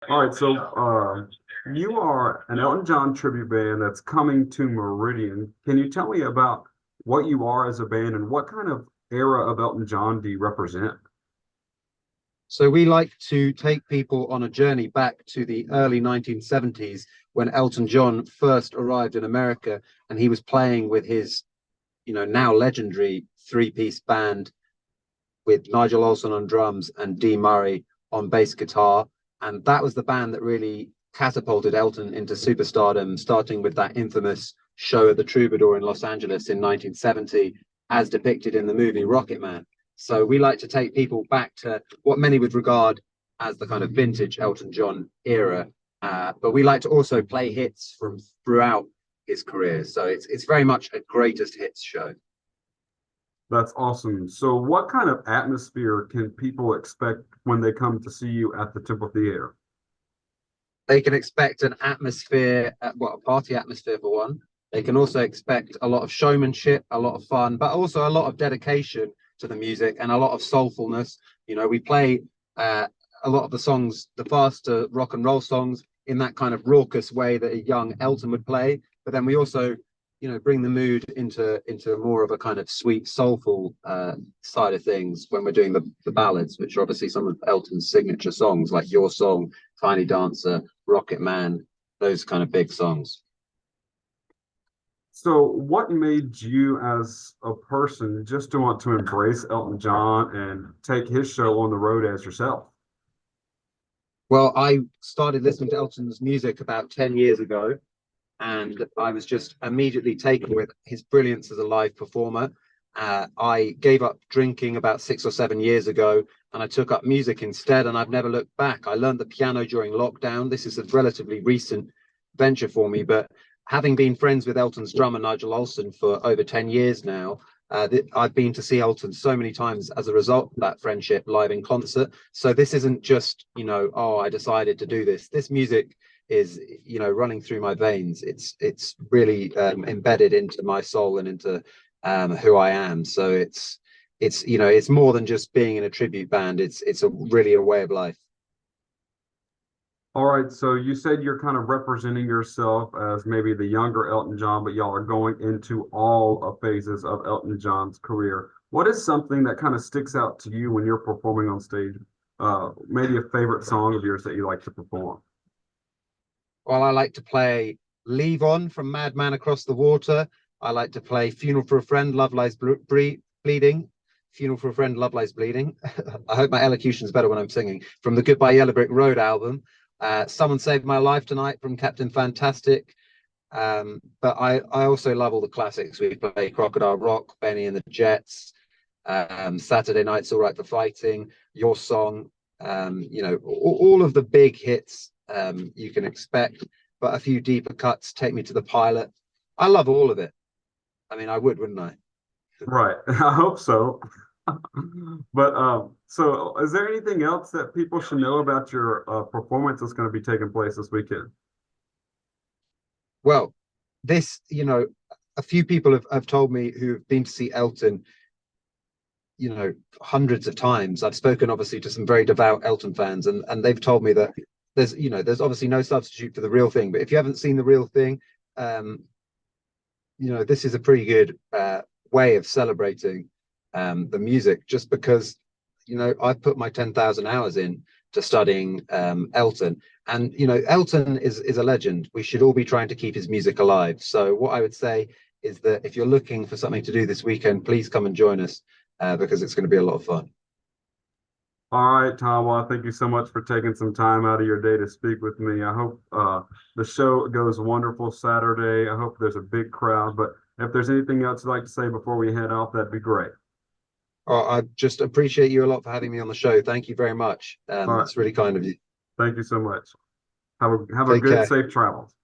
All right, so you are an Elton John tribute band that's coming to Meridian. Can you tell me about what you are as a band and what kind of era of Elton John do you represent? So we like to take people on a journey back to the early 1970s when Elton John first arrived in America and he was playing with his, now legendary three-piece band with Nigel Olsson on drums and Dee Murray on bass guitar. And that was the band that really catapulted Elton into superstardom, starting with that infamous show at the Troubadour in Los Angeles in 1970, as depicted in the movie Rocket Man. So we like to take people back to what many would regard as the kind of vintage Elton John era. But we like to also play hits from throughout his career. So it's very much a greatest hits show. That's awesome. So what kind of atmosphere can people expect when they come to see you at the Temple Theater? They can expect an atmosphere, a party atmosphere for one. They can also expect a lot of showmanship, a lot of fun, but also a lot of dedication to the music and a lot of soulfulness. We play a lot of the songs, the faster rock and roll songs, in that kind of raucous way that a young Elton would play. But then we also, bring the mood into more of a kind of sweet, soulful side of things when we're doing the ballads, which are obviously some of Elton's signature songs, like Your Song, Tiny Dancer, Rocket Man, those kind of big songs. So what made you as a person just to want to embrace Elton John and take his show on the road as yourself? Well, I started listening to Elton's music about 10 years ago, and I was just immediately taken with his brilliance as a live performer. I gave up drinking about 6 or 7 years ago, and I took up music instead, and I've never looked back. I learned the piano during lockdown. This is a relatively recent venture for me, but having been friends with Elton's drummer, Nigel Olsson, for over 10 years now, I've been to see Elton so many times as a result of that friendship live in concert. So this isn't just, oh, I decided to do this. This music is, running through my veins. It's really embedded into my soul and into who I am. So it's more than just being in a tribute band. It's really a way of life. All right, so you said you're kind of representing yourself as maybe the younger Elton John, but y'all are going into all of phases of Elton John's career. What is something that kind of sticks out to you when you're performing on stage? Maybe a favorite song of yours that you like to perform. Well, I like to play Leave On from Madman Across the Water. I like to play Funeral for a Friend, Love Lies Bleeding. Funeral for a Friend, Love Lies Bleeding. I hope my elocution is better when I'm singing. From the Goodbye Yellow Brick Road album. Someone Saved My Life Tonight from Captain Fantastic. But I also love all the classics. We play Crocodile Rock, Benny and the Jets, Saturday Night's All Right for Fighting, Your Song, all of the big hits you can expect, but a few deeper cuts. Take Me to the Pilot. I love all of it. I mean, I would, wouldn't I? Right, I hope so. But so is there anything else that people should know about your performance that's going to be taking place this weekend? Well, this, a few people have told me who've been to see Elton, hundreds of times. I've spoken obviously to some very devout Elton fans, and they've told me that there's obviously no substitute for the real thing. But if you haven't seen the real thing, this is a pretty good way of celebrating the music, just because I've put my 10,000 hours in to studying Elton, and Elton is a legend. We should all be trying to keep his music alive. So what I would say is that if you're looking for something to do this weekend, please come and join us because it's going to be a lot of fun. All right, Tom. Well, thank you so much for taking some time out of your day to speak with me. I hope the show goes wonderful Saturday. I hope there's a big crowd. But if there's anything else you'd like to say before we head off, that'd be great. I just appreciate you a lot for having me on the show. Thank you very much. All right. It's really kind of you. Thank you so much. Have a Take good, care. safe travels.